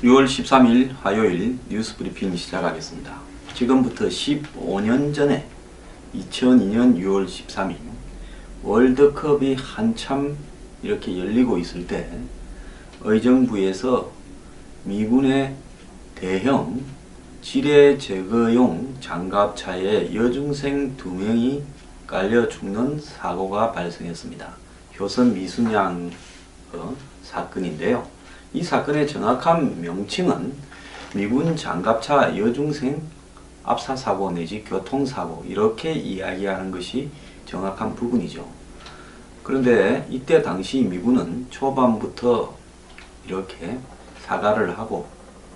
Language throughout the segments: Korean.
6월 13일 화요일 뉴스 브리핑 시작하겠습니다. 지금부터 15년 전에 2002년 6월 13일 월드컵이 한참 이렇게 열리고 있을 때 의정부에서 미군의 대형 지뢰 제거용 장갑차에 여중생 2명이 깔려 죽는 사고가 발생했습니다. 효선 미순양 사건인데요. 이 사건의 정확한 명칭은 미군 장갑차 여중생 압사사고 내지 교통사고 이렇게 이야기하는 것이 정확한 부분이죠. 그런데 이때 당시 미군은 초반부터 이렇게 사과를 하고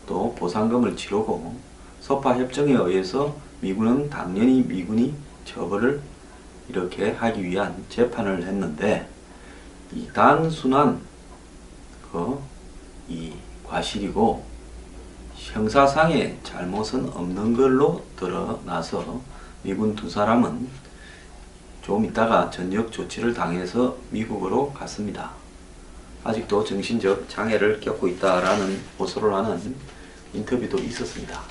또 보상금을 치르고 소파협정에 의해서 미군은 당연히 미군이 처벌을 이렇게 하기 위한 재판을 했는데 이 단순한 이 과실이고 형사상의 잘못은 없는 걸로 드러나서 미군 2사람은 좀 있다가 전역 조치를 당해서 미국으로 갔습니다. 아직도 정신적 장애를 겪고 있다라는 호소를 하는 인터뷰도 있었습니다.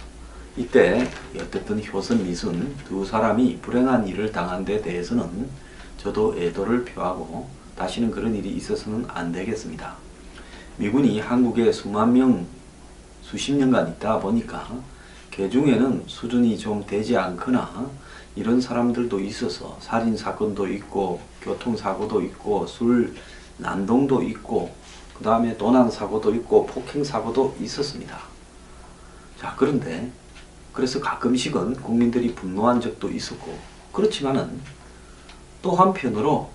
이때 어쨌든 효선 미순 2사람이 불행한 일을 당한 데 대해서는 저도 애도를 표하고 다시는 그런 일이 있어서는 안 되겠습니다. 미군이 한국에 수만 명, 수십 년간 있다 보니까 그 중에는 수준이 좀 되지 않거나 이런 사람들도 있어서 살인사건도 있고 교통사고도 있고 술 난동도 있고 그 다음에 도난사고도 있고 폭행사고도 있었습니다. 자, 그런데 그래서 가끔씩은 국민들이 분노한 적도 있었고 그렇지만은 또 한편으로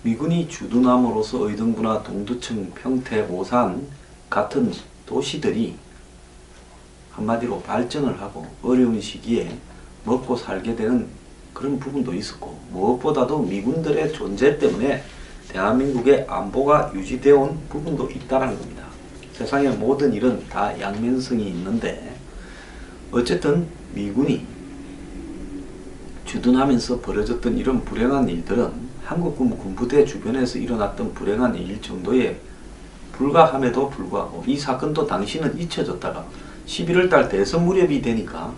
미군이 주둔함으로써 의정부나 동두천, 평택, 오산 같은 도시들이 한마디로 발전을 하고 어려운 시기에 먹고 살게 되는 그런 부분도 있었고 무엇보다도 미군들의 존재 때문에 대한민국의 안보가 유지되어 온 부분도 있다는 겁니다. 세상의 모든 일은 다 양면성이 있는데 어쨌든 미군이 주둔하면서 벌어졌던 이런 불행한 일들은 한국군 군부대 주변에서 일어났던 불행한 일 정도에 불과함에도 불구하고 이 사건도 당시는 잊혀졌다가 11월달 대선 무렵이 되니까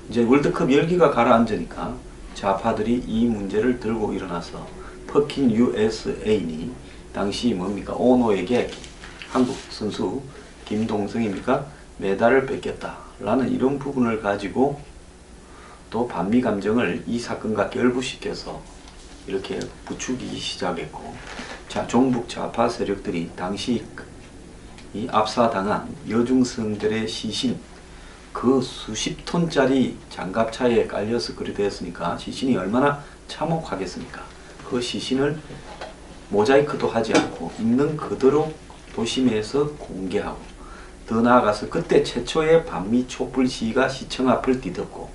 이제 월드컵 열기가 가라앉으니까 좌파들이 이 문제를 들고 일어나서 퍼킨 USA니 당시 뭡니까 오노에게 한국 선수 김동성입니까 메달을 뺏겼다라는 이런 부분을 가지고 또 반미 감정을 이 사건과 결부시켜서 이렇게 부추기기 시작했고 자 종북 좌파 세력들이 당시 이 압사당한 여중생들의 시신 그 수십 톤짜리 장갑차에 깔려서 그리 되었으니까 시신이 얼마나 참혹하겠습니까? 그 시신을 모자이크도 하지 않고 있는 그대로 도심에서 공개하고 더 나아가서 그때 최초의 반미 촛불 시위가 시청 앞을 뒤덮고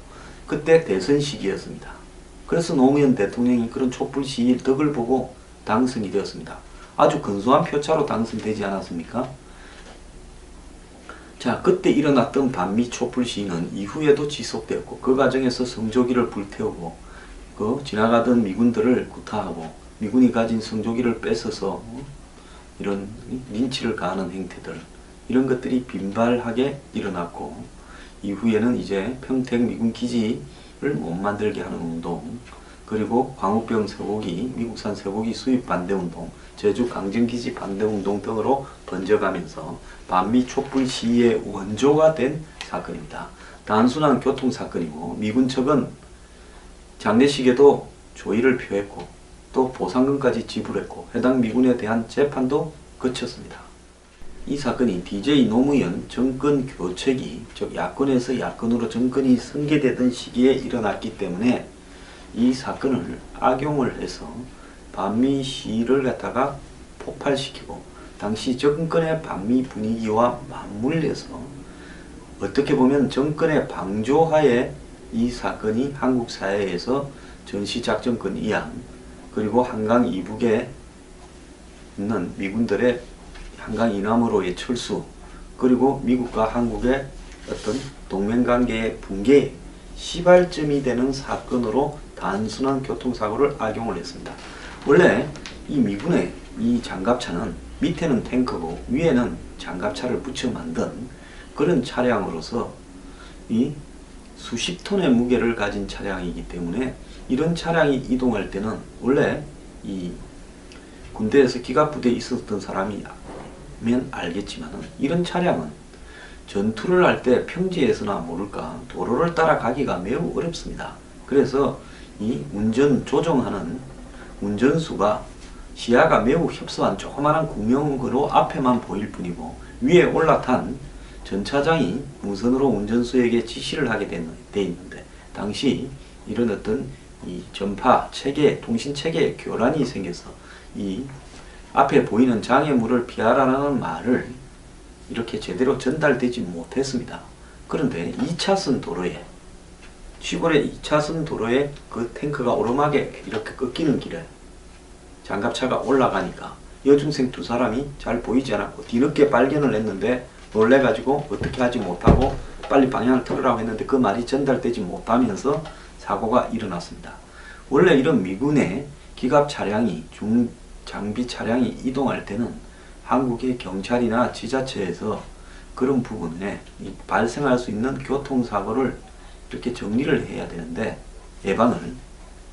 그때 대선 시기였습니다. 그래서 노무현 대통령이 그런 촛불 시위의 덕을 보고 당선이 되었습니다. 아주 근소한 표차로 당선되지 않았습니까? 자, 그때 일어났던 반미 촛불 시위는 이후에도 지속되었고 그 과정에서 성조기를 불태우고 그 지나가던 미군들을 구타하고 미군이 가진 성조기를 뺏어서 이런 린치를 가하는 행태들 이런 것들이 빈발하게 일어났고 이후에는 이제 평택 미군 기지를 못 만들게 하는 운동 그리고 광우병 쇠고기, 미국산 쇠고기 수입 반대운동, 제주 강정기지 반대운동 등으로 번져가면서 반미 촛불 시위의 원조가 된 사건입니다. 단순한 교통사건이고 미군 측은 장례식에도 조의를 표했고 또 보상금까지 지불했고 해당 미군에 대한 재판도 거쳤습니다. 이 사건이 DJ 노무현 정권 교체기 즉 야권에서 야권으로 정권이 승계되던 시기에 일어났기 때문에 이 사건을 악용을 해서 반미 시위를 갖다가 폭발시키고 당시 정권의 반미 분위기와 맞물려서 어떻게 보면 정권의 방조하에 이 사건이 한국 사회에서 전시작전권 이양 그리고 한강 이북에 있는 미군들의 한강 이남으로의 철수 그리고 미국과 한국의 어떤 동맹관계의 붕괴 시발점이 되는 사건으로 단순한 교통사고를 악용을 했습니다. 원래 이 미군의 이 장갑차는 밑에는 탱크고 위에는 장갑차를 붙여 만든 그런 차량으로서 이 수십 톤의 무게를 가진 차량이기 때문에 이런 차량이 이동할 때는 원래 이 군대에서 기갑부대에 있었던 사람이면 알겠지만은 이런 차량은 전투를 할 때 평지에서나 모를까 도로를 따라가기가 매우 어렵습니다. 그래서 이 운전 조종하는 운전수가 시야가 매우 협소한 조그마한 구명으로 앞에만 보일 뿐이고 위에 올라탄 전차장이 무선으로 운전수에게 지시를 하게 돼 있는데 당시 이런 어떤 이 전파 체계, 통신 체계에 교란이 생겨서 이 앞에 보이는 장애물을 피하라는 말을 이렇게 제대로 전달되지 못했습니다. 그런데 2차선 도로에 시골의 2차선 도로에 그 탱크가 오르막에 이렇게 꺾이는 길에 장갑차가 올라가니까 여중생 두 사람이 잘 보이지 않았고 뒤늦게 발견을 했는데 놀래가지고 어떻게 하지 못하고 빨리 방향을 틀으라고 했는데 그 말이 전달되지 못하면서 사고가 일어났습니다. 원래 이런 미군의 기갑 차량이 중장비 차량이 이동할 때는 한국의 경찰이나 지자체에서 그런 부분에 발생할 수 있는 교통사고를 이렇게 정리를 해야 되는데 예방을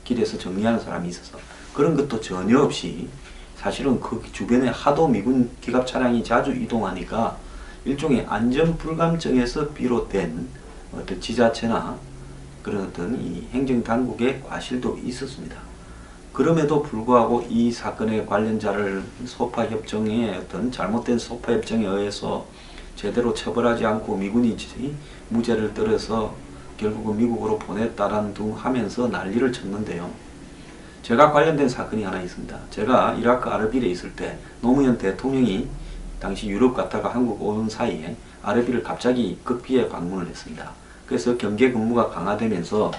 길에서 정리하는 사람이 있어서 그런 것도 전혀 없이 사실은 그 주변에 하도 미군 기갑 차량이 자주 이동하니까 일종의 안전불감증에서 비롯된 어떤 지자체나 그런 어떤 이 행정당국의 과실도 있었습니다. 그럼에도 불구하고 이 사건의 관련자를 소파협정에 어떤 잘못된 소파협정에 의해서 제대로 처벌하지 않고 미군이 무죄를 떨어서 결국은 미국으로 보냈다라는 둥 하면서 난리를 쳤는데요. 제가 관련된 사건이 하나 있습니다. 제가 이라크 아르빌에 있을 때 노무현 대통령이 당시 유럽 갔다가 한국 오는 사이에 아르빌을 갑자기 극비에 방문을 했습니다. 그래서 경계 근무가 강화되면서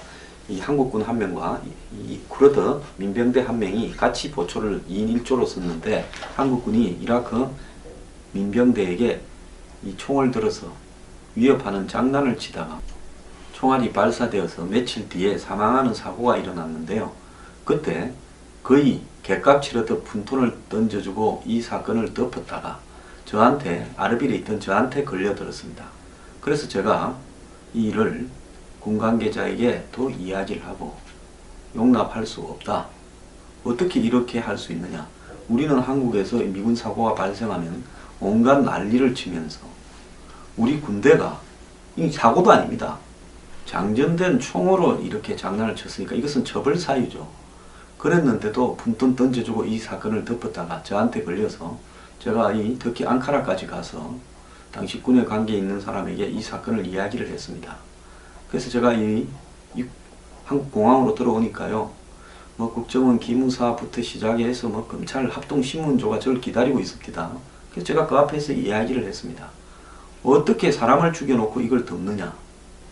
이 한국군 한 명과 이 쿠르드 민병대 한 명이 같이 보초를 2인 1조로 썼는데 한국군이 이라크 민병대에게 이 총을 들어서 위협하는 장난을 치다가 총알이 발사되어서 며칠 뒤에 사망하는 사고가 일어났는데요. 그때 거의 갯값 치르듯 푼돈을 던져주고 이 사건을 덮었다가 저한테 아르빌에 있던 저한테 걸려들었습니다. 그래서 제가 이 일을 군 관계자에게 또 이야기를 하고 용납할 수 없다. 어떻게 이렇게 할 수 있느냐. 우리는 한국에서 미군 사고가 발생하면 온갖 난리를 치면서 우리 군대가 이 사고도 아닙니다. 장전된 총으로 이렇게 장난을 쳤으니까 이것은 처벌 사유죠. 그랬는데도 푼돈 던져주고 이 사건을 덮었다가 저한테 걸려서 제가 이 터키 앙카라까지 가서 당시 군에 관계 있는 사람에게 이 사건을 이야기를 했습니다. 그래서 제가 이 한국 공항으로 들어오니까요. 뭐 국정원 기무사부터 시작해서 뭐 검찰 합동신문조가 저를 기다리고 있습니다. 그래서 제가 그 앞에서 이야기를 했습니다. 어떻게 사람을 죽여놓고 이걸 덮느냐.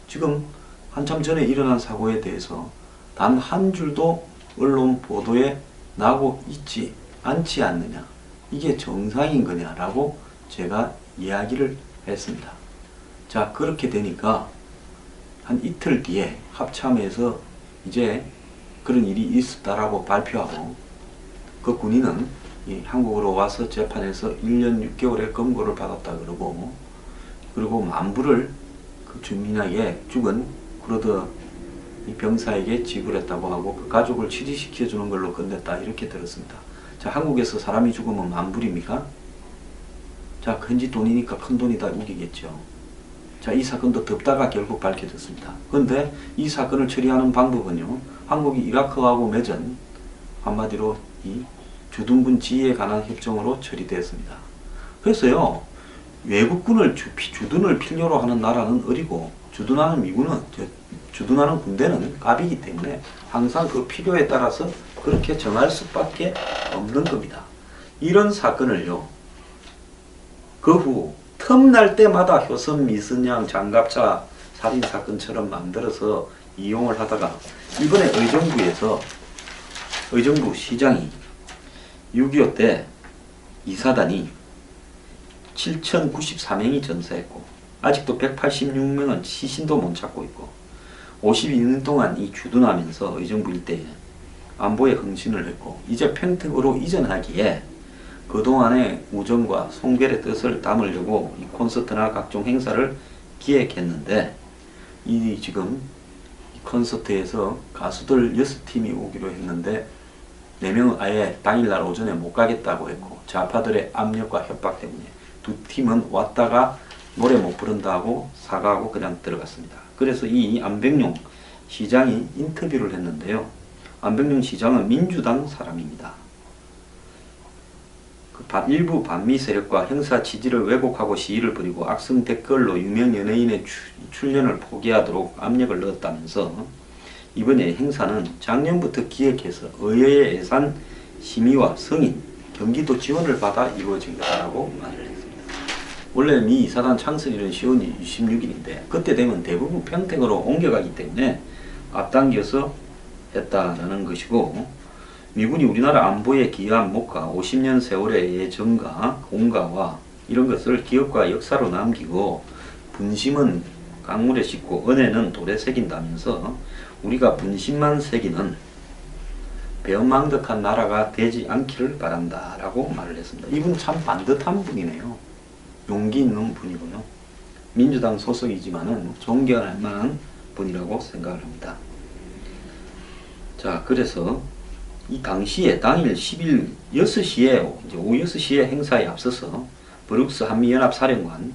지금 한참 전에 일어난 사고에 대해서 단 한 줄도 언론 보도에 나고 있지 않지 않느냐. 이게 정상인 거냐라고 제가 이야기를 했습니다. 자, 그렇게 되니까 한 이틀 뒤에 합참에서 이제 그런 일이 있었다라고 발표하고 그 군인은 한국으로 와서 재판에서 1년 6개월의 검거를 받았다 그러고 그리고 만불을 그 주민에게 죽은 쿠르드 병사에게 지불했다고 하고 그 가족을 취직시켜 주는 걸로 끝냈다 이렇게 들었습니다. 자, 한국에서 사람이 죽으면 만불입니까? 자, 현지 돈이니까 큰 돈이다 우기겠죠. 자, 이 사건도 덮다가 결국 밝혀졌습니다. 그런데 이 사건을 처리하는 방법은요. 한국이 이라크하고 맺은 한마디로 이 주둔군 지휘에 관한 협정으로 처리되었습니다. 그래서요. 외국군을 주둔을 필요로 하는 나라는 어리고 주둔하는 주둔하는 군대는 갑이기 때문에 항상 그 필요에 따라서 그렇게 정할 수밖에 없는 겁니다. 이런 사건을요. 그 후 틈날 때마다 효선 미선양 장갑차 살인사건처럼 만들어서 이용을 하다가 이번에 의정부 시장이 6.25 때 이사단이 7,094명이 전사했고 아직도 186명은 시신도 못 찾고 있고 52년 동안 이 주둔하면서 의정부 일대에 안보에 헌신을 했고 이제 평택으로 이전하기에 그동안의 우정과 송별의 뜻을 담으려고 이 콘서트나 각종 행사를 기획했는데 이 지금 이 콘서트에서 가수들 6팀이 오기로 했는데 4명은 아예 당일날 오전에 못 가겠다고 했고 좌파들의 압력과 협박 때문에 2팀은 왔다가 노래 못 부른다고 사과하고 그냥 들어갔습니다. 그래서 이 안백룡 시장이 인터뷰를 했는데요. 안백룡 시장은 민주당 사람입니다. 일부 반미 세력과 형사 지지를 왜곡하고 시위를 벌이고 악성 댓글로 유명 연예인의 출연을 포기하도록 압력을 넣었다면서 이번에 행사는 작년부터 기획해서 의회의 예산 심의와 승인, 경기도 지원을 받아 이루어진 것이라고 말을 했습니다. 원래 미 이사단 창설일은 10월 26일인데 그때 되면 대부분 평택으로 옮겨가기 때문에 앞당겨서 했다라는 것이고 미군이 우리나라 안보에 기여한 목과 50년 세월의 예정과 공가와 이런 것을 기업과 역사로 남기고 분심은 강물에 싣고 은혜는 돌에 새긴다면서 우리가 분심만 새기는 배은망덕한 나라가 되지 않기를 바란다 라고 말을 했습니다. 이분 참 반듯한 분이네요. 용기 있는 분이고요. 민주당 소속이지만은 존경할 만한 분이라고 생각을 합니다. 자, 그래서 이 당시에 당일 10일 6시에 이제 오후 6시에 행사에 앞서서 브룩스 한미연합사령관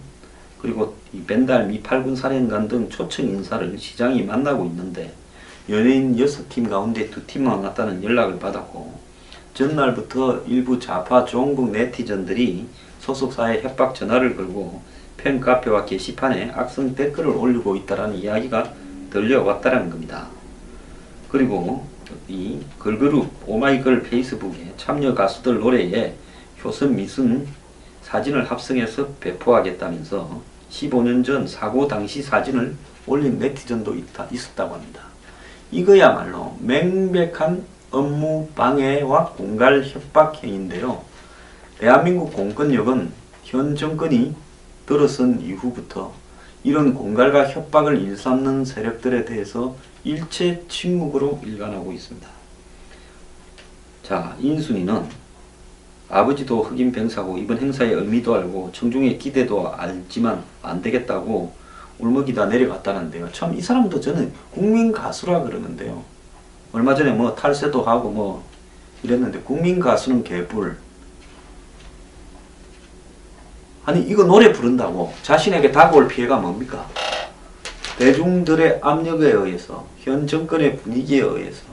그리고 이 벤달 미 8군 사령관 등 초청 인사를 시장이 만나고 있는데 연예인 6팀 가운데 2팀만 왔다는 연락을 받았고 전날부터 일부 좌파 종북 네티즌들이 소속사에 협박 전화를 걸고 팬카페와 게시판에 악성 댓글을 올리고 있다는 이야기가 들려왔다는 겁니다. 그리고 이 걸그룹 오마이걸 페이스북에 참여 가수들 노래에 효선 미순 사진을 합성해서 배포하겠다면서 15년 전 사고 당시 사진을 올린 네티즌도 있었다고 합니다. 이거야말로 명백한 업무 방해와 공갈 협박 행위인데요. 대한민국 공권력은 현 정권이 들어선 이후부터 이런 공갈과 협박을 일삼는 세력들에 대해서 일체 침묵으로 일관하고 있습니다. 자, 인순이는 아버지도 흑인 병사고 이번 행사의 의미도 알고 청중의 기대도 알지만 안 되겠다고 울먹이다 내려갔다는데요. 참 이 사람도 저는 국민 가수라 그러는데요. 얼마 전에 뭐 탈세도 하고 뭐 이랬는데 국민 가수는 개뿔. 아니 이거 노래 부른다고 자신에게 다가올 피해가 뭡니까? 대중들의 압력에 의해서 현 정권의 분위기에 의해서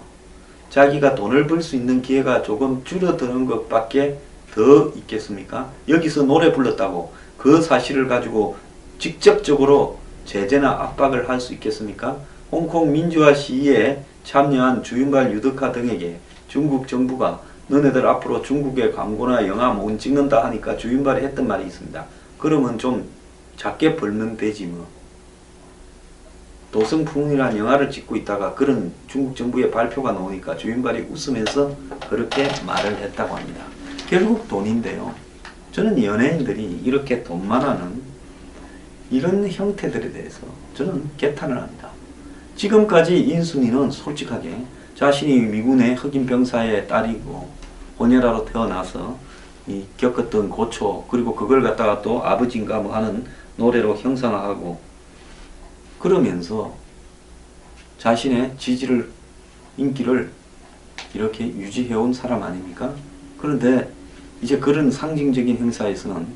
자기가 돈을 벌 수 있는 기회가 조금 줄어드는 것밖에 더 있겠습니까? 여기서 노래 불렀다고 그 사실을 가지고 직접적으로 제재나 압박을 할 수 있겠습니까? 홍콩 민주화 시위에 참여한 주윤발 유덕화 등에게 중국 정부가 너네들 앞으로 중국의 광고나 영화 못 찍는다 하니까 주윤발이 했던 말이 있습니다. 그러면 좀 작게 벌면 되지 뭐. 도성풍이라는 영화를 찍고 있다가 그런 중국 정부의 발표가 나오니까 주윤발이 웃으면서 그렇게 말을 했다고 합니다. 결국 돈인데요. 저는 연예인들이 이렇게 돈만 하는 이런 형태들에 대해서 저는 개탄을 합니다. 지금까지 인순이는 솔직하게 자신이 미군의 흑인 병사의 딸이고 혼혈아로 태어나서 겪었던 고초 그리고 그걸 갖다가 또 아버지인가 뭐 하는 노래로 형상화하고 그러면서 자신의 지지를 인기를 이렇게 유지해온 사람 아닙니까? 그런데 이제 그런 상징적인 행사에서는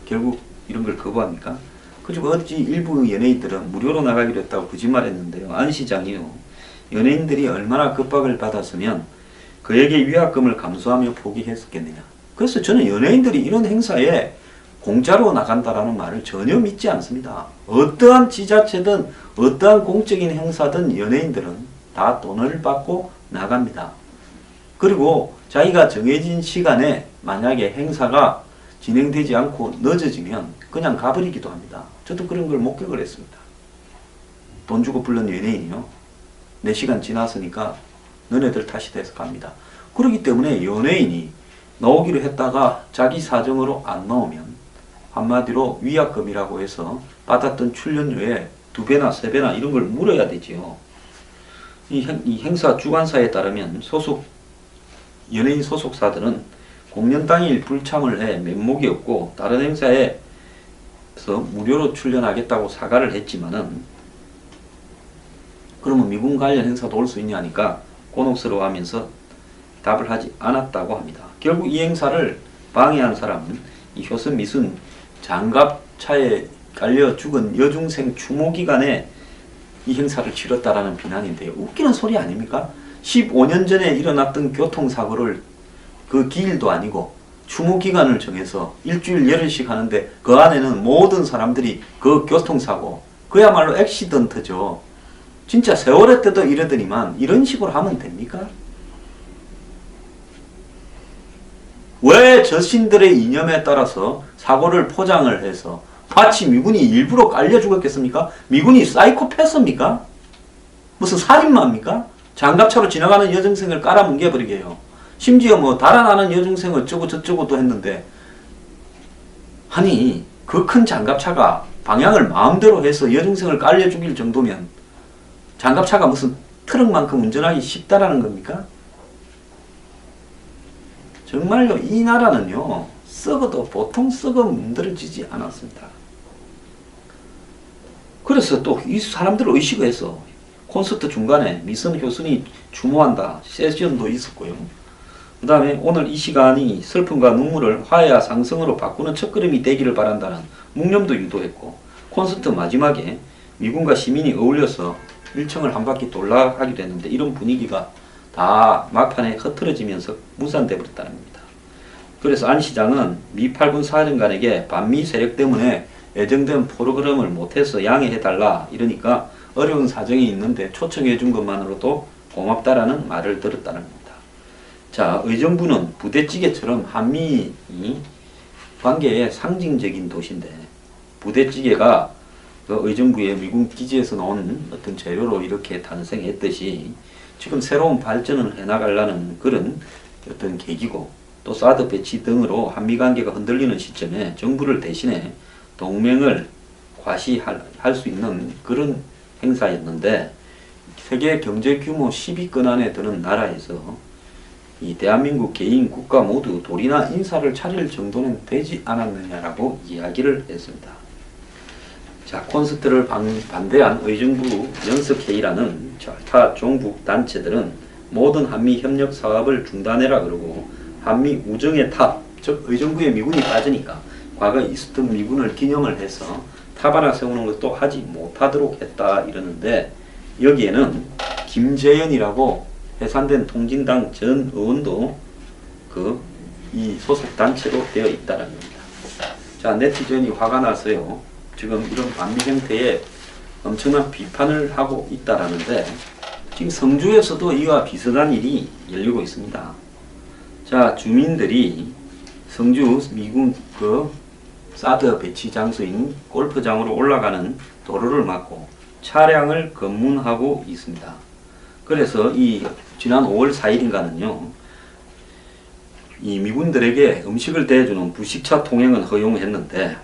결국 이런 걸 거부합니까? 그리고 어찌 일부 연예인들은 무료로 나가기로 했다고 거짓말했는데요. 안 시장이요. 연예인들이 얼마나 급박을 받았으면 그에게 위약금을 감수하며 포기했었겠느냐. 그래서 저는 연예인들이 이런 행사에 공짜로 나간다라는 말을 전혀 믿지 않습니다. 어떠한 지자체든 어떠한 공적인 행사든 연예인들은 다 돈을 받고 나갑니다. 그리고 자기가 정해진 시간에 만약에 행사가 진행되지 않고 늦어지면 그냥 가버리기도 합니다. 저도 그런 걸 목격을 했습니다. 돈 주고 불른 연예인이요. 4시간 지났으니까 너네들 탓이 돼서 갑니다. 그렇기 때문에 연예인이 나오기로 했다가 자기 사정으로 안 나오면 한마디로 위약금이라고 해서 받았던 출연료에 2배나 3배나 이런 걸 물어야 되지요. 이 행사 주관사에 따르면 소속 연예인 소속사들은 공연 당일 불참을 해 면목이 없고 다른 행사에서 무료로 출연하겠다고 사과를 했지만은 그러면 미군 관련 행사도 올 수 있냐니까 곤혹스러워하면서 답을 하지 않았다고 합니다. 결국 이 행사를 방해한 사람은 이 효선 미순 장갑차에 깔려 죽은 여중생 추모 기간에 이 행사를 치렀다라는 비난인데요. 웃기는 소리 아닙니까? 15년 전에 일어났던 교통사고를 그 기일도 아니고 추모 기간을 정해서 일주일 열흘씩 하는데 그 안에는 모든 사람들이 그 교통사고 그야말로 액시던트죠. 진짜 세월호 때도 이러더니만 이런 식으로 하면 됩니까? 왜 저신들의 이념에 따라서 사고를 포장을 해서 마치 미군이 일부러 깔려 죽었겠습니까? 미군이 사이코패스입니까? 무슨 살인마입니까? 장갑차로 지나가는 여중생을 깔아뭉개버리게 해요. 심지어 뭐 달아나는 여중생 어쩌고 저쩌고도 했는데 아니 그 큰 장갑차가 방향을 마음대로 해서 여중생을 깔려 죽일 정도면 장갑차가 무슨 트럭만큼 운전하기 쉽다라는 겁니까? 정말요 이 나라는요 썩어도 보통 썩어 문드러지지 않았습니다. 그래서 또 이 사람들을 의식해서 콘서트 중간에 미선 효순이 추모한다 세션도 있었고요. 그 다음에 오늘 이 시간이 슬픔과 눈물을 화해와 상승으로 바꾸는 첫걸음이 되기를 바란다는 묵념도 유도했고 콘서트 마지막에 미군과 시민이 어울려서 1층을 한 바퀴 돌라 하기도 했는데 이런 분위기가 다 막판에 흐트러지면서 무산돼 버렸다는 겁니다. 그래서 안 시장은 미 8군 사령관에게 반미 세력 때문에 예정된 프로그램을 못해서 양해해달라 이러니까 어려운 사정이 있는데 초청해준 것만으로도 고맙다라는 말을 들었다는 겁니다. 자, 의정부는 부대찌개처럼 한미 관계의 상징적인 도시인데 부대찌개가 그 의정부의 미군 기지에서 나온 어떤 재료로 이렇게 탄생했듯이 지금 새로운 발전을 해나가려는 그런 어떤 계기고 또 사드 배치 등으로 한미 관계가 흔들리는 시점에 정부를 대신해 동맹을 과시할 수 있는 그런 행사였는데 세계 경제 규모 10위권 안에 드는 나라에서 이 대한민국 개인 국가 모두 돌이나 인사를 차릴 정도는 되지 않았느냐라고 이야기를 했습니다. 자, 콘서트를 반대한 의정부 연석회의라는 타 종북 단체들은 모든 한미 협력 사업을 중단해라 그러고 한미 우정의 탑, 즉 의정부에 미군이 빠지니까 과거 있었던 미군을 기념을 해서 탑 하나 세우는 것도 하지 못하도록 했다 이러는데 여기에는 김재현이라고 해산된 통진당 전 의원도 이 소속 단체로 되어 있다는 겁니다. 자, 네티즌이 화가 나서요. 지금 이런 반미 형태의 엄청난 비판을 하고 있다라는데 지금 성주에서도 이와 비슷한 일이 열리고 있습니다. 자, 주민들이 성주 미군 사드 배치 장소인 골프장으로 올라가는 도로를 막고 차량을 검문하고 있습니다. 그래서 지난 5월 4일인가는요, 이 미군들에게 음식을 대해주는 부식차 통행은 허용했는데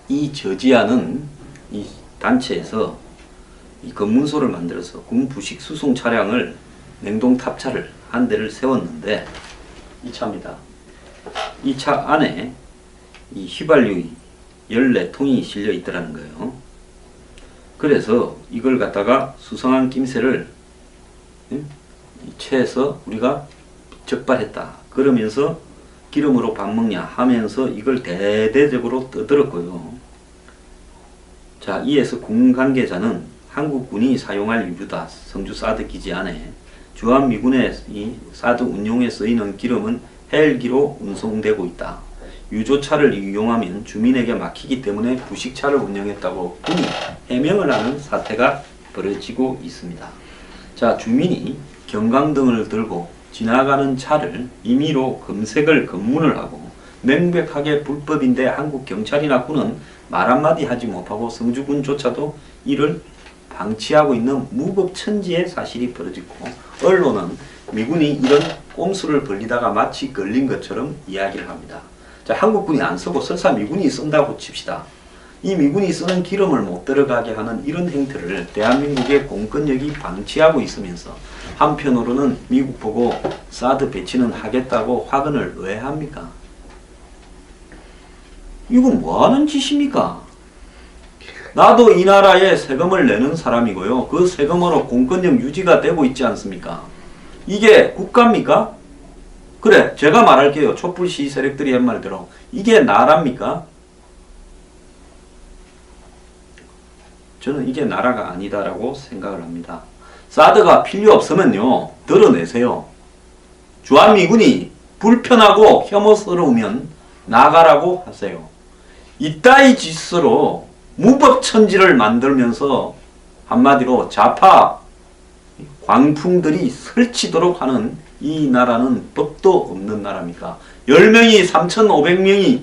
이 저지하는 이 단체에서 이 검문소를 만들어서 군 부식 수송 차량을 냉동 탑차를 한 대를 세웠는데 이 차입니다. 이 차 안에 이 휘발유 14통이 실려 있더라는 거예요. 그래서 이걸 갖다가 수상한 김새를 채해서 우리가 적발했다. 그러면서 기름으로 밥 먹냐 하면서 이걸 대대적으로 떠들었고요. 자, 이에서 군 관계자는 한국군이 사용할 유류다. 성주 사드 기지 안에 주한미군의 이 사드 운용에 쓰이는 기름은 헬기로 운송되고 있다. 유조차를 이용하면 주민에게 막히기 때문에 부식차를 운영했다고 군이 해명을 하는 사태가 벌어지고 있습니다. 자, 주민이 경광등을 들고 지나가는 차를 임의로 검색을 검문을 하고 명백하게 불법인데 한국 경찰이나 군은 말 한마디 하지 못하고 성주군조차도 이를 방치하고 있는 무법천지의 사실이 벌어지고 언론은 미군이 이런 꼼수를 벌리다가 마치 걸린 것처럼 이야기를 합니다. 자, 한국군이 안 쓰고 설사 미군이 쓴다고 칩시다. 이 미군이 쓰는 기름을 못 들어가게 하는 이런 행태를 대한민국의 공권력이 방치하고 있으면서 한편으로는 미국 보고 사드 배치는 하겠다고 확언을 왜 합니까? 이건 뭐하는 짓입니까? 나도 이 나라에 세금을 내는 사람이고요. 그 세금으로 공권력 유지가 되고 있지 않습니까? 이게 국가입니까? 그래, 제가 말할게요. 촛불 시위 세력들이 한 말대로. 이게 나라입니까? 저는 이게 나라가 아니다라고 생각을 합니다. 사드가 필요 없으면요, 드러내세요. 주한미군이 불편하고 혐오스러우면 나가라고 하세요. 이따위 짓으로 무법천지를 만들면서 한마디로 좌파 광풍들이 설치도록 하는 이 나라는 법도 없는 나라입니까? 10명이 3,500명이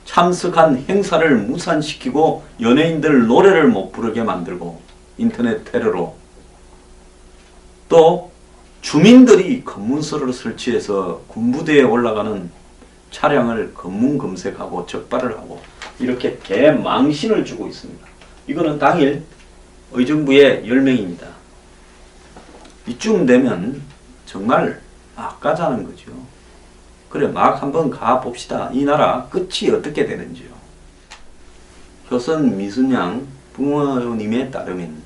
참석한 행사를 무산시키고 연예인들 노래를 못 부르게 만들고 인터넷 테러로 또 주민들이 검문소를 설치해서 군부대에 올라가는 차량을 검문 검색하고 적발을 하고 이렇게 개망신을 주고 있습니다. 이거는 당일 의정부의 10명입니다. 이쯤 되면 정말 아까자는 거죠. 그래, 막 한번 가봅시다. 이 나라 끝이 어떻게 되는지요. 효선 미순양 부모님에 따르면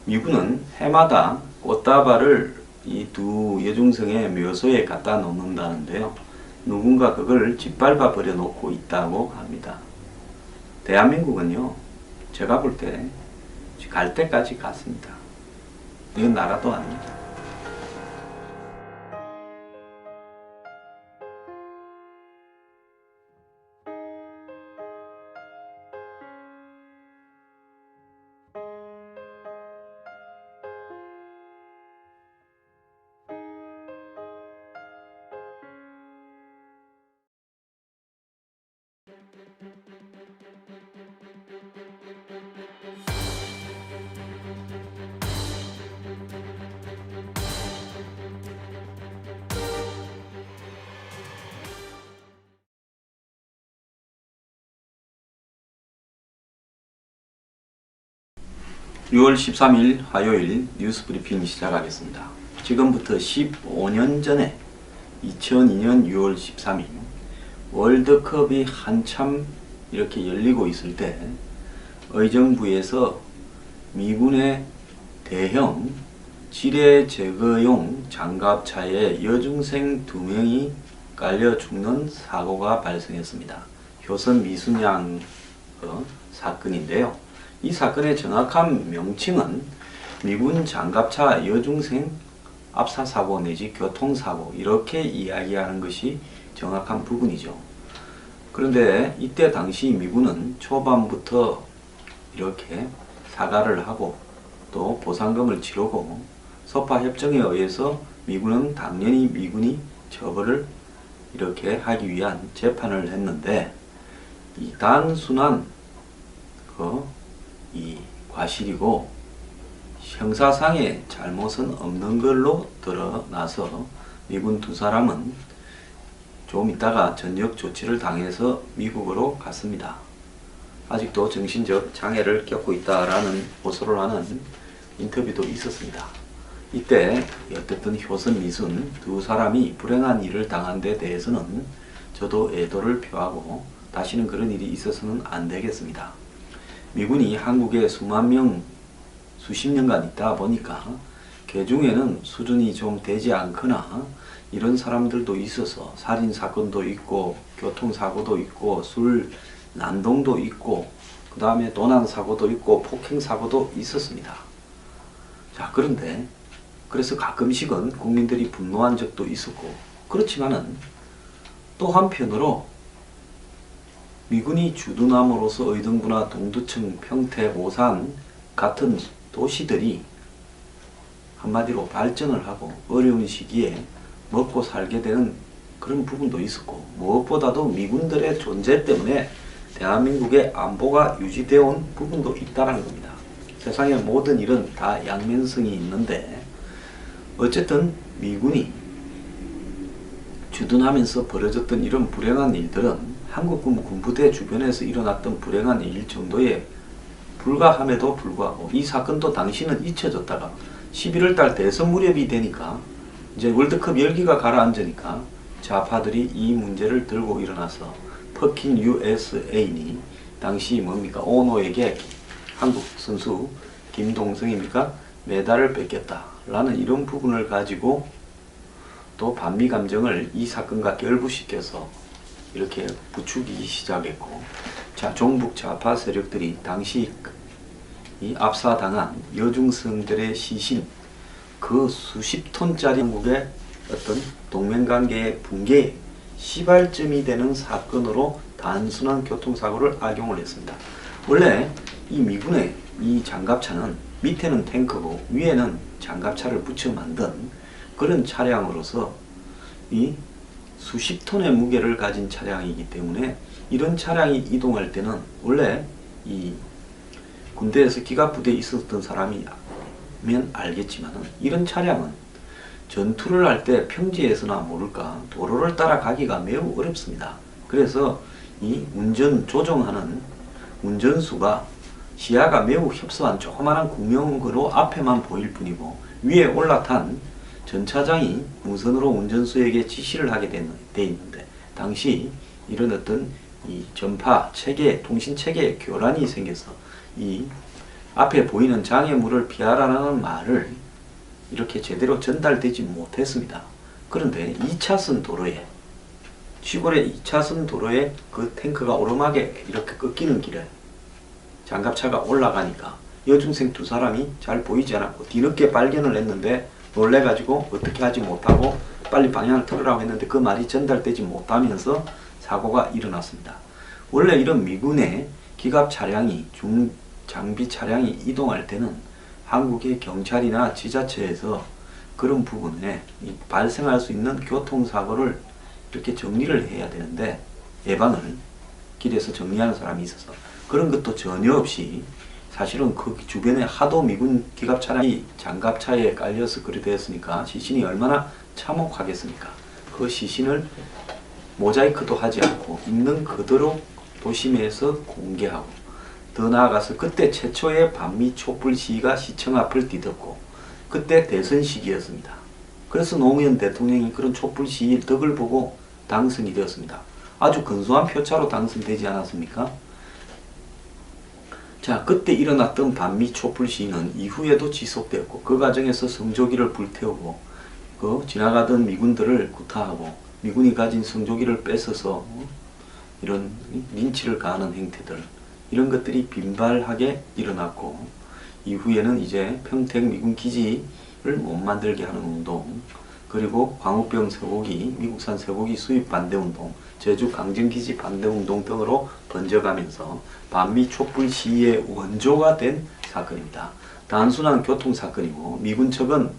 미군은 해마다 꽃다발을 이 두 여중생의 묘소에 갖다 놓는다는데요. 누군가 그걸 짓밟아 버려놓고 있다고 합니다. 대한민국은요, 제가 볼 때 갈 때까지 갔습니다. 이건 나라도 아닙니다. (6월 13일) 화요일 뉴스 브리핑 시작하겠습니다. 지금부터 15년 전에 2002년 6월 13일 월드컵이 한참 이렇게 열리고 있을 때 의정부에서 미군의 대형 지뢰 제거용 장갑차에 여중생 2명이 깔려 죽는 사고가 발생했습니다. 효선 미순양 사건인데요. 이 사건의 정확한 명칭은 미군 장갑차 여중생 압사사고 내지 교통사고 이렇게 이야기하는 것이 정확한 부분이죠. 그런데 이때 당시 미군은 초반부터 이렇게 사과를 하고 또 보상금을 치르고 소파 협정에 의해서 미군은 당연히 미군이 처벌을 이렇게 하기 위한 재판을 했는데 이 단순한 이 과실이고 형사상의 잘못은 없는 걸로 드러나서 미군 2사람은 좀 있다가 전역 조치를 당해서 미국으로 갔습니다. 아직도 정신적 장애를 겪고 있다라는 호소를 하는 인터뷰도 있었습니다. 이때 어쨌든 효선 미순 2사람이 불행한 일을 당한 데 대해서는 저도 애도를 표하고 다시는 그런 일이 있어서는 안 되겠습니다. 미군이 한국에 수십 년간 있다 보니까 그 중에는 수준이 좀 되지 않거나 이런 사람들도 있어서 살인사건도 있고 교통사고도 있고 술 난동도 있고 그 다음에 도난사고도 있고 폭행사고도 있었습니다. 자, 그런데 그래서 가끔씩은 국민들이 분노한 적도 있었고 그렇지만은 또 한편으로 미군이 주둔함으로써 의정부나 동두천, 평택, 오산 같은 도시들이 한마디로 발전을 하고 어려운 시기에 먹고 살게 되는 그런 부분도 있었고 무엇보다도 미군들의 존재 때문에 대한민국의 안보가 유지되어 온 부분도 있다는 겁니다. 세상의 모든 일은 다 양면성이 있는데 어쨌든 미군이 주둔하면서 벌어졌던 이런 불행한 일들은 한국군 군부대 주변에서 일어났던 불행한 일 정도에 불과함에도 불구하고 이 사건도 당시는 잊혀졌다가 11월달 대선 무렵이 되니까 이제 월드컵 열기가 가라앉으니까 좌파들이 이 문제를 들고 일어나서 퍼킨 USA니 당시 뭡니까 오노에게 한국 선수 김동성입니까 메달을 뺏겼다 라는 이런 부분을 가지고 또 반미 감정을 이 사건과 결부시켜서 이렇게 부추기기 시작했고, 자 종북 좌파 세력들이 당시 이 압사당한 여중생들의 시신 그 수십 톤짜리 한국의 어떤 동맹관계의 붕괴 시발점이 되는 사건으로 단순한 교통사고를 악용을 했습니다. 원래 이 미군의 이 장갑차는 밑에는 탱크고 위에는 장갑차를 붙여 만든 그런 차량으로서 이 수십 톤의 무게를 가진 차량이기 때문에 이런 차량이 이동할 때는 원래 이 군대에서 기갑부대에 있었던 사람이면 알겠지만 이런 차량은 전투를 할 때 평지에서나 모를까 도로를 따라가기가 매우 어렵습니다. 그래서 이 운전 조종하는 운전수가 시야가 매우 협소한 조그마한 구명으로 앞에만 보일 뿐이고 위에 올라탄 전차장이 무선으로 운전수에게 지시를 하게 돼 있는데 당시 이런 어떤 이 전파 체계, 통신 체계에 교란이 생겨서 이 앞에 보이는 장애물을 피하라는 말을 이렇게 제대로 전달되지 못했습니다. 그런데 2차선 도로에 시골의 2차선 도로에 그 탱크가 오르막에 이렇게 꺾이는 길에 장갑차가 올라가니까 여중생 두 사람이 잘 보이지 않았고 뒤늦게 발견을 했는데 놀래가지고 어떻게 하지 못하고 빨리 방향을 틀으라고 했는데 그 말이 전달되지 못하면서 사고가 일어났습니다. 원래 이런 미군의 기갑 차량이 중장비 차량이 이동할 때는 한국의 경찰이나 지자체에서 그런 부분에 발생할 수 있는 교통사고를 이렇게 정리를 해야 되는데 예방을 길에서 정리하는 사람이 있어서 그런 것도 전혀 없이 사실은 그 주변에 하도 미군 기갑 차량이 장갑차에 깔려서 그리 되었으니까 시신이 얼마나 참혹하겠습니까? 그 시신을 모자이크도 하지 않고 있는 그대로 도심에서 공개하고 더 나아가서 그때 최초의 반미 촛불 시위가 시청 앞을 뒤덮고 그때 대선 시기였습니다. 그래서 노무현 대통령이 그런 촛불 시위 덕을 보고 당선이 되었습니다. 아주 근소한 표차로 당선되지 않았습니까? 자, 그때 일어났던 반미 촛불 시위는 이후에도 지속되었고 그 과정에서 성조기를 불태우고 그 지나가던 미군들을 구타하고 미군이 가진 성조기를 뺏어서 이런 린치를 가하는 행태들 이런 것들이 빈발하게 일어났고 이후에는 이제 평택 미군 기지를 못 만들게 하는 운동 그리고 광우병 쇠고기, 미국산 쇠고기 수입 반대운동, 제주 강정기지 반대운동 등으로 번져가면서 반미 촛불 시위의 원조가 된 사건입니다. 단순한 교통사건이고 미군 측은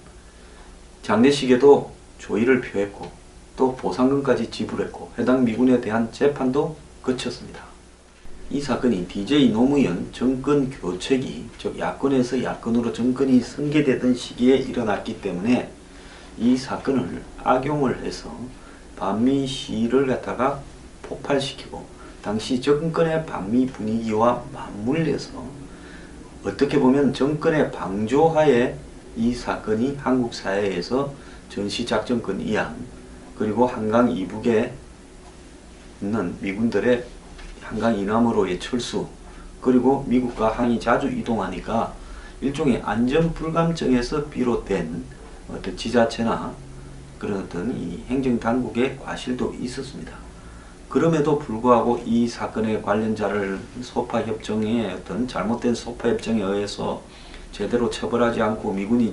장례식에도 조의를 표했고 또 보상금까지 지불했고 해당 미군에 대한 재판도 거쳤습니다. 이 사건이 DJ 노무현 정권 교체기, 즉 야권에서 야권으로 정권이 승계되던 시기에 일어났기 때문에 이 사건을 악용을 해서 반미 시위를 갖다가 폭발시키고 당시 정권의 반미 분위기와 맞물려서 어떻게 보면 정권의 방조하에 이 사건이 한국 사회에서 전시작전권 이양 그리고 한강 이북에 있는 미군들의 한강 이남으로의 철수 그리고 미국과 항이 자주 이동하니까 일종의 안전불감증에서 비롯된 어떤 지자체나 그런 어떤 이 행정당국의 과실도 있었습니다. 그럼에도 불구하고 이 사건의 관련자를 소파협정의 어떤 잘못된 소파협정에 의해서 제대로 처벌하지 않고 미군이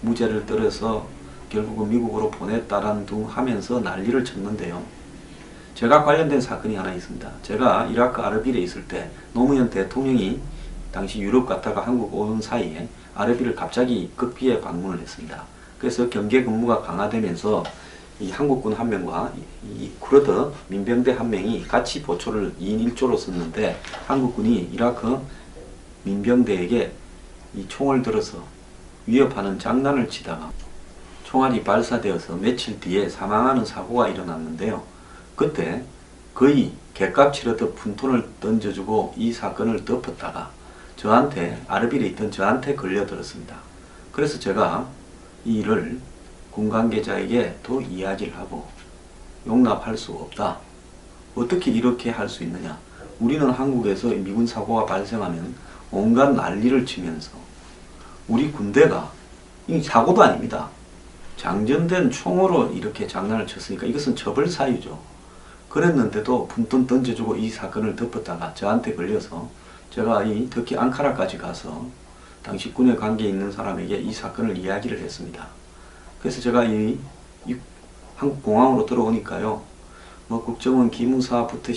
무죄를 떨어서 결국은 미국으로 보냈다란 둥 하면서 난리를 쳤는데요. 제가 관련된 사건이 하나 있습니다. 제가 이라크 아르빌에 있을 때 노무현 대통령이 당시 유럽 갔다가 한국 오는 사이에 아르빌을 갑자기 극비에 방문을 했습니다. 그래서 경계 근무가 강화되면서 이 한국군 한 명과 이 쿠르드 민병대 한 명이 같이 보초를 2인 1조로 썼는데 한국군이 이라크 민병대에게 이 총을 들어서 위협하는 장난을 치다가 총알이 발사되어서 며칠 뒤에 사망하는 사고가 일어났는데요. 그때 거의 갯값 치르듯 푼돈을 던져주고 이 사건을 덮었다가 저한테 아르빌에 있던 저한테 걸려들었습니다. 그래서 제가 이 일을 군 관계자에게 또 이야기를 하고 용납할 수 없다. 어떻게 이렇게 할 수 있느냐. 우리는 한국에서 미군 사고가 발생하면 온갖 난리를 치면서 우리 군대가 이 사고도 아닙니다. 장전된 총으로 이렇게 장난을 쳤으니까 이것은 처벌 사유죠. 그랬는데도 분돈 던져주고 이 사건을 덮었다가 저한테 걸려서 제가 이 터키 앙카라까지 가서 당시 군에 관계 있는 사람에게 이 사건을 이야기를 했습니다. 그래서 제가 이 한국 공항으로 들어오니까요. 뭐 국정원 기무사부터